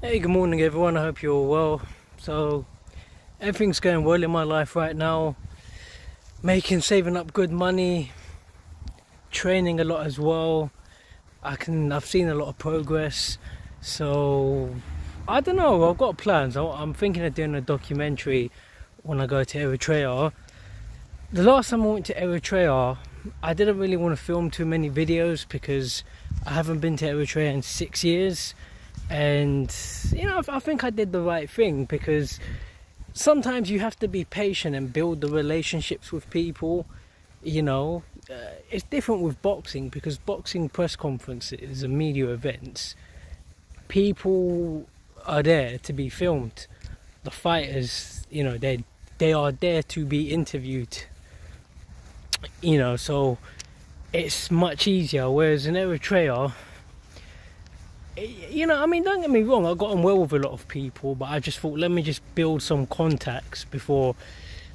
Hey, good morning everyone, I hope you're all well. So, everything's going well in my life right now. Saving up good money, training a lot as well. I've seen a lot of progress. So, I don't know, I've got plans. I'm thinking of doing a documentary when I go to Eritrea. The last time I went to Eritrea, I didn't really want to film too many videos because I haven't been to Eritrea in 6 years. And I think I did the right thing, because sometimes you have to be patient and build the relationships with people. It's different with boxing, because boxing press conferences and media events, people are there to be filmed. The fighters, they are there to be interviewed. So it's much easier. Whereas in Eritrea, don't get me wrong, I got on well with a lot of people, but I just thought, let me just build some contacts before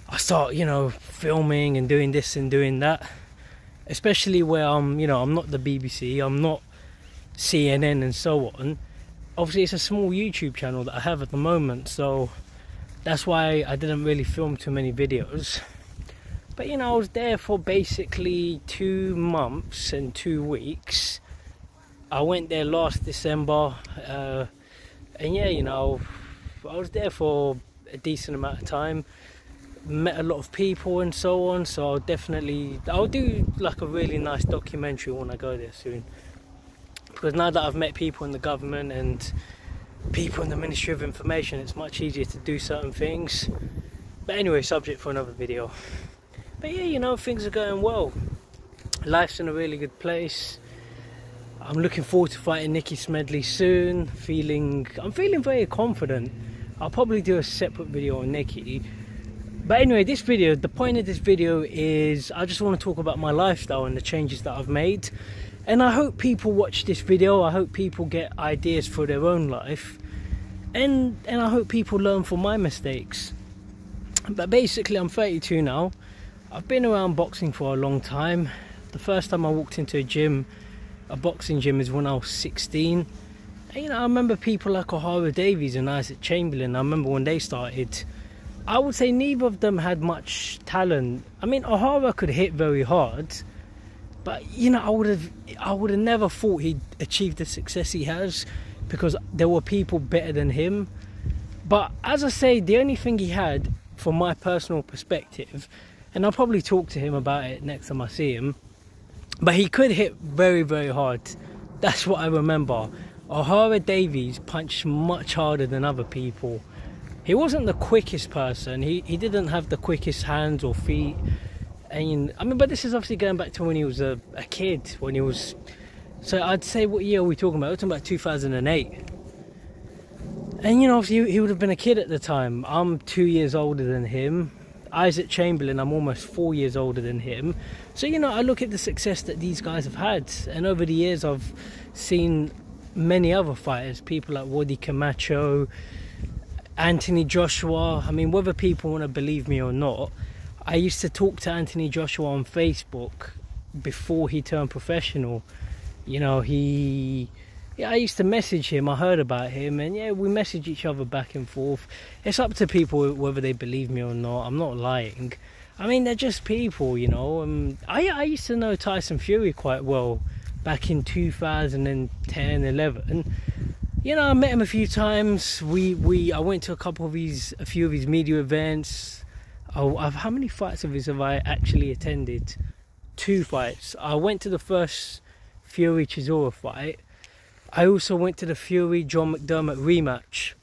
I start, filming and doing this and doing that. Especially where I'm not the BBC, I'm not CNN and so on. Obviously, it's a small YouTube channel that I have at the moment, so that's why I didn't really film too many videos. But, I was there for basically 2 months and 2 weeks. I went there last December, and I was there for a decent amount of time, met a lot of people and so on, so I'll do like a really nice documentary when I go there soon, because now that I've met people in the government and people in the Ministry of Information, it's much easier to do certain things. But anyway, subject for another video. But yeah, things are going well, life's in a really good place. I'm looking forward to fighting Nikki Smedley soon. I'm feeling very confident. I'll probably do a separate video on Nikki. But anyway, the point of this video is I just want to talk about my lifestyle and the changes that I've made. And I hope people watch this video. I hope people get ideas for their own life. And I hope people learn from my mistakes. But basically, I'm 32 now. I've been around boxing for a long time. The first time I walked into a boxing gym, is when I was 16. And, I remember people like O'Hara Davies and Isaac Chamberlain. I remember when they started, I would say neither of them had much talent. I mean, O'Hara could hit very hard, but I would have never thought he'd achieve the success he has, because there were people better than him. But as I say, the only thing he had, from my personal perspective, and I'll probably talk to him about it next time I see him, but he could hit very, very hard. That's what I remember. O'Hara Davies punched much harder than other people. He wasn't the quickest person. He didn't have the quickest hands or feet. And but this is obviously going back to when he was a kid. So I'd say, what year are we talking about? We're talking about 2008. And obviously he would have been a kid at the time. I'm 2 years older than him. Isaac Chamberlain, I'm almost 4 years older than him. So, I look at the success that these guys have had. And over the years, I've seen many other fighters, people like Wadi Camacho, Anthony Joshua. I mean, whether people want to believe me or not, I used to talk to Anthony Joshua on Facebook before he turned professional. I used to message him, I heard about him, and we message each other back and forth. It's up to people whether they believe me or not. I'm not lying. I mean, they're just people, I used to know Tyson Fury quite well back in 2010, 11. I met him a few times. I went to a few of his media events. How many fights of his have I actually attended? 2 fights. I went to the first Fury Chisora fight. I also went to the Fury-John McDermott rematch.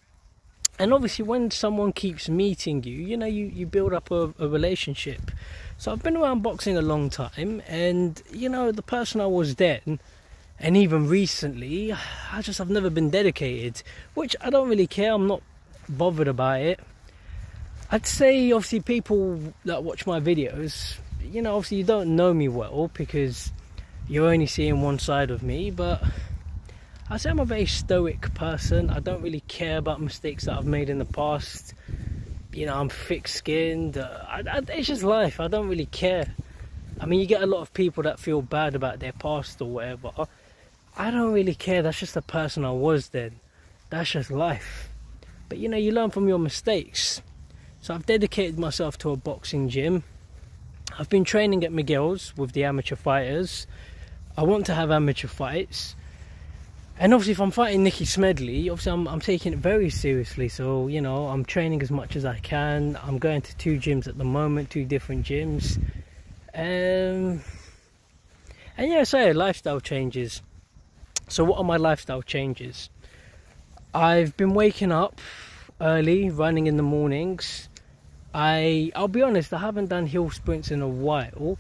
And obviously when someone keeps meeting you, you build up a relationship. So I've been around boxing a long time, and the person I was then, and even recently, I've never been dedicated, which I don't really care. I'm not bothered about it. I'd say, obviously, people that watch my videos, obviously you don't know me well because you're only seeing one side of me, but I say I'm a very stoic person. I don't really care about mistakes that I've made in the past. I'm thick-skinned. It's just life. I don't really care. I mean, you get a lot of people that feel bad about their past or whatever. I don't really care. That's just the person I was then. that's just life. But you know, you learn from your mistakes. So I've dedicated myself to a boxing gym. I've been training at Miguel's with the amateur fighters. I want to have amateur fights. And obviously if I'm fighting Nicky Smedley, obviously I'm taking it very seriously. So, you know, I'm training as much as I can. I'm going to 2 gyms at the moment, 2 different gyms. And yeah, so lifestyle changes. So what are my lifestyle changes? I've been waking up early, running in the mornings. I'll be honest, I haven't done hill sprints in a while,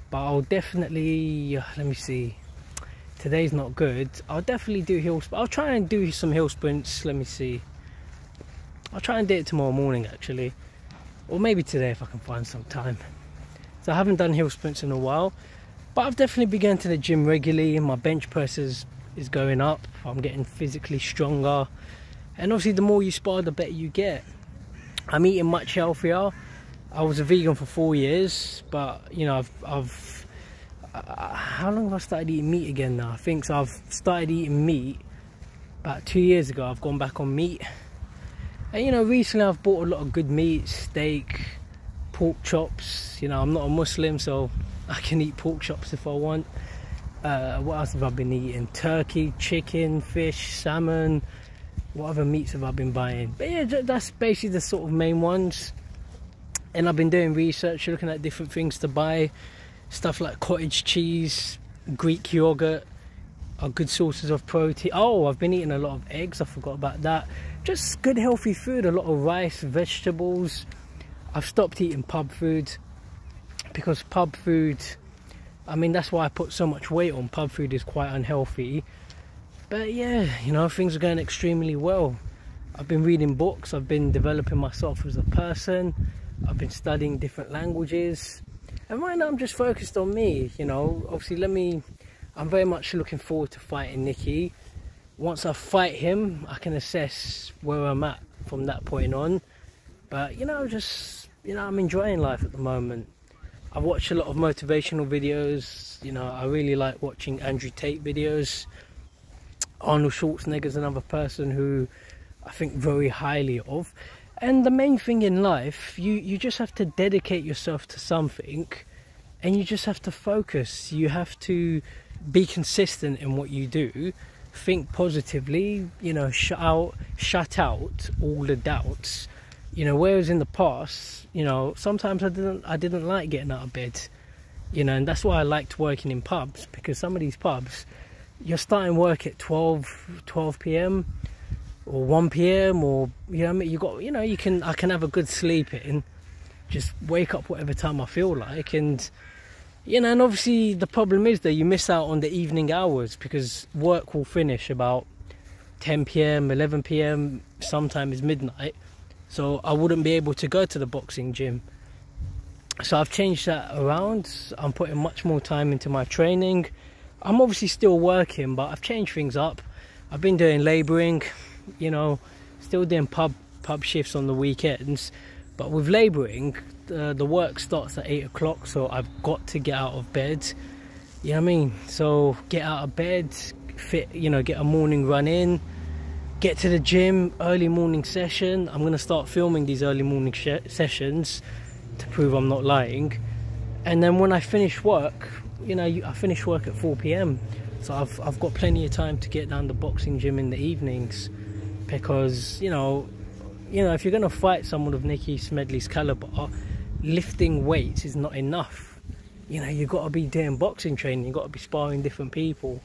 but I'll definitely, let me see, today's not good. I'll definitely do hill sprints. I'll try and do some hill sprints. Let me see, I'll try and do it tomorrow morning actually, or maybe today if I can find some time. So I haven't done hill sprints in a while, but I've definitely been going to the gym regularly, and my bench press is going up. I'm getting physically stronger, and obviously the more you spar, the better you get. I'm eating much healthier. I was a vegan for 4 years, but you know, how long have I started eating meat again now? I think so. I've started eating meat about 2 years ago. I've gone back on meat, and you know, recently I've bought a lot of good meat, steak, pork chops. You know, I'm not a Muslim, so I can eat pork chops if I want. What else have I been eating? Turkey, chicken, fish, salmon. What other meats have I been buying? But yeah, that's basically the sort of main ones. And I've been doing research, looking at different things to buy. Stuff like cottage cheese, Greek yogurt are good sources of protein. Oh, I've been eating a lot of eggs, I forgot about that. Just good healthy food, a lot of rice, vegetables. I've stopped eating pub food, because pub food, I mean, that's why I put so much weight on. Pub food is quite unhealthy. But yeah, you know, things are going extremely well. I've been reading books, I've been developing myself as a person, I've been studying different languages, and right now I'm just focused on me, you know. Obviously I'm very much looking forward to fighting Nicky. Once I fight him, I can assess where I'm at from that point on. But you know, I'm enjoying life at the moment. I watch a lot of motivational videos, you know. I really like watching Andrew Tate videos. Arnold Schwarzenegger's another person who I think very highly of. And the main thing in life, you just have to dedicate yourself to something, and you just have to focus. You have to be consistent in what you do, think positively, you know, shut out all the doubts. You know, whereas in the past, you know, sometimes I didn't like getting out of bed, you know, and that's why I liked working in pubs, because some of these pubs, you're starting work at 12 p.m. or 1 p.m. or, you know, I mean, I can have a good sleep in, just wake up whatever time I feel like. And you know, and obviously the problem is that you miss out on the evening hours, because work will finish about 10 p.m, 11 p.m, sometimes midnight. So I wouldn't be able to go to the boxing gym. So I've changed that around. I'm putting much more time into my training. I'm obviously still working, but I've changed things up. I've been doing labouring, you know, still doing pub shifts on the weekends. But with labouring, the work starts at 8 o'clock, so I've got to get out of bed. You know what I mean? So get out of bed, get a morning run in, get to the gym, early morning session. I'm going to start filming these early morning sessions to prove I'm not lying. And then when I finish work, you know, I finish work at 4 p.m. So I've got plenty of time to get down to the boxing gym in the evenings, because you know, if you're going to fight someone of Nicky Smedley's caliber, lifting weights is not enough. You know, you've got to be doing boxing training, you've got to be sparring different people.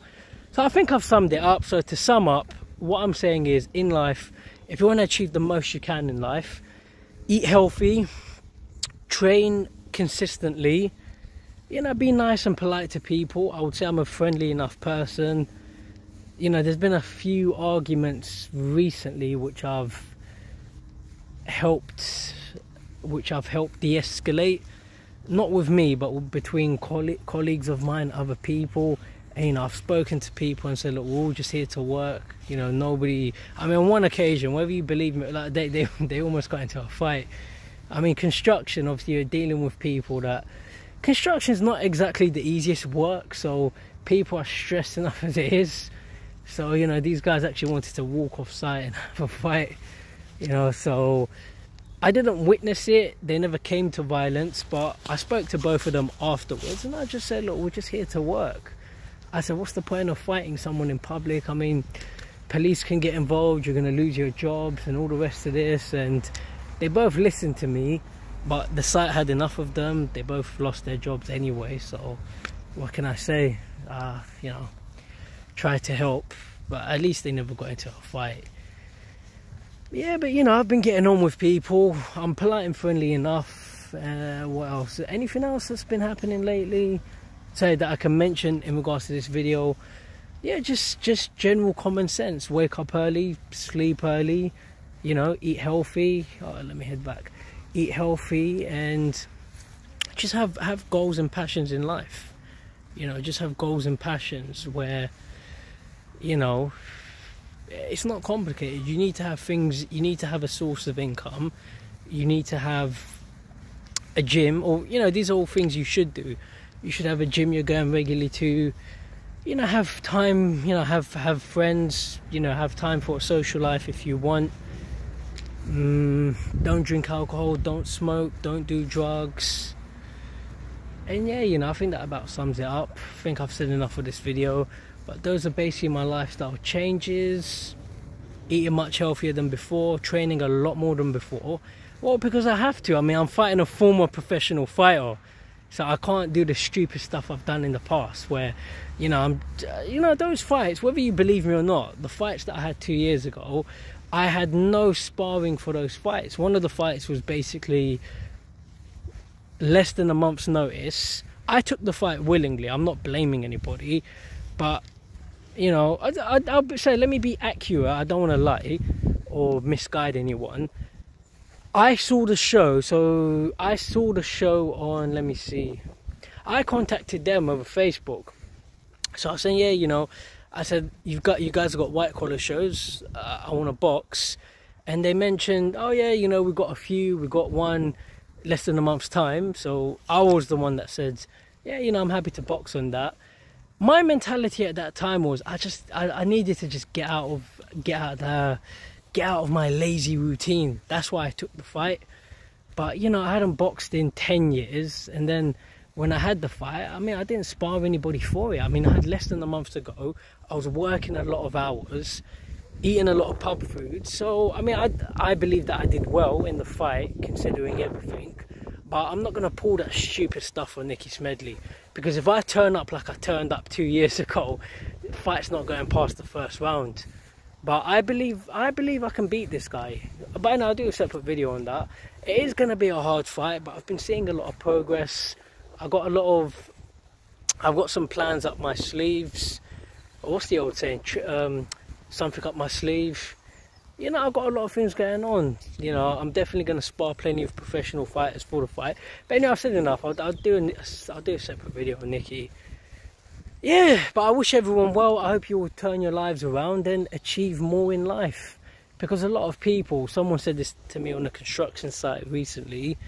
So I think I've summed it up. So to sum up, what I'm saying is, in life, if you want to achieve the most you can in life, eat healthy, train consistently, you know, be nice and polite to people. I would say I'm a friendly enough person. You know, there's been a few arguments recently which I've helped de-escalate, not with me, but between colleagues of mine, other people. And, you know, I've spoken to people and said, look, we're all just here to work. You know, nobody, I mean, on one occasion, whether you believe me, like they almost got into a fight. I mean, construction, obviously you're dealing with people that, construction is not exactly the easiest work, so people are stressed enough as it is. So, you know, these guys actually wanted to walk off site and have a fight, you know. So I didn't witness it. They never came to violence, but I spoke to both of them afterwards, and I just said, look, we're just here to work. I said, what's the point of fighting someone in public? I mean, police can get involved, you're going to lose your jobs and all the rest of this. And they both listened to me, but the site had enough of them. They both lost their jobs anyway, so what can I say? You know, try to help, but at least they never got into a fight. Yeah, but you know, I've been getting on with people. I'm polite and friendly enough. What else? Anything else that's been happening lately, say that I can mention in regards to this video? Yeah, just general common sense. Wake up early, sleep early, you know, eat healthy. Oh, let me head back. Eat healthy, and just have goals and passions in life. You know, just have goals and passions where, you know, it's not complicated. You need to have things, you need to have a source of income, you need to have a gym, or, you know, these are all things you should do. You should have a gym you're going regularly to, you know, have time, you know, have friends, you know, have time for a social life if you want. Don't drink alcohol, don't smoke, don't do drugs. And yeah, you know, I think that about sums it up. I think I've said enough for this video. But those are basically my lifestyle changes. Eating much healthier than before, training a lot more than before. Well, because I have to. I mean, I'm fighting a former professional fighter, so I can't do the stupid stuff I've done in the past where, you know, those fights, whether you believe me or not, the fights that I had 2 years ago, I had no sparring for those fights. One of the fights was basically less than a month's notice. I took the fight willingly. I'm not blaming anybody, but you know, I'll say, let me be accurate. I don't want to lie or misguide anyone. I saw the show, so I saw the show on, let me see, I contacted them over Facebook. So I was saying, yeah, you know, I said, you guys have got white collar shows, I want a box. And they mentioned, oh yeah, you know, we've got a few, we got one less than a month's time. So I was the one that said, yeah, you know, I'm happy to box on that. My mentality at that time was I needed to just get out of my lazy routine. That's why I took the fight. But you know, I hadn't boxed in 10 years, and then when I had the fight, I mean, I didn't spar anybody for it. I mean, I had less than a month to go. I was working a lot of hours, eating a lot of pub food. So I mean, I believe that I did well in the fight considering everything. But I'm not going to pull that stupid stuff on Nicky Smedley, because if I turn up like I turned up 2 years ago, the fight's not going past the first round. But I believe I can beat this guy. But I'll do a separate video on that. It is going to be a hard fight, but I've been seeing a lot of progress. I've got some plans up my sleeves. What's the old saying? Something up my sleeve. You know, I've got a lot of things going on. You know, I'm definitely going to spar plenty of professional fighters for the fight. But anyway, I've said enough. I'll do a separate video on Nicky. Yeah, but I wish everyone well. I hope you will turn your lives around and achieve more in life. Because a lot of people, someone said this to me on a construction site recently,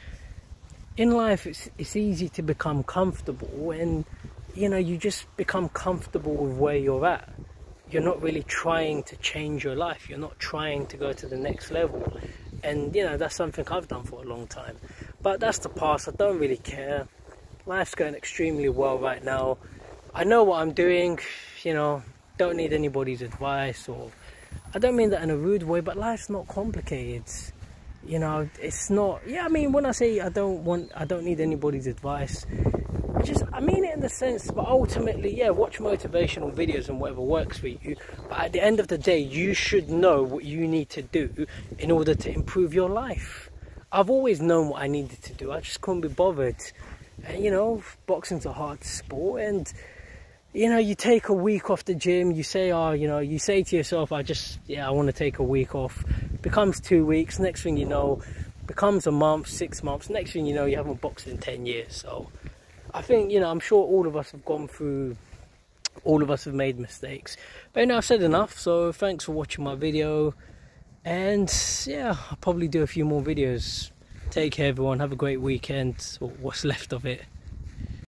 in life it's easy to become comfortable, and you know, you just become comfortable with where you're at. You're not really trying to change your life. You're not trying to go to the next level. And, you know, that's something I've done for a long time. But that's the past. I don't really care. Life's going extremely well right now. I know what I'm doing. You know, don't need anybody's advice. Or I don't mean that in a rude way, but life's not complicated. You know, it's not... Yeah, I mean, when I say I don't need anybody's advice, I mean it in the sense, but ultimately, yeah, watch motivational videos and whatever works for you. But at the end of the day, you should know what you need to do in order to improve your life. I've always known what I needed to do. I just couldn't be bothered. And, you know, boxing's a hard sport. And, you know, you take a week off the gym. You say, oh, you know, you say to yourself, I want to take a week off. Becomes 2 weeks. Next thing you know, becomes a month, 6 months. Next thing you know, you haven't boxed in 10 years. So I think, you know, I'm sure all of us have gone through, all of us have made mistakes. But anyway, I've said enough, so thanks for watching my video. And yeah, I'll probably do a few more videos. Take care everyone, have a great weekend, or what's left of it.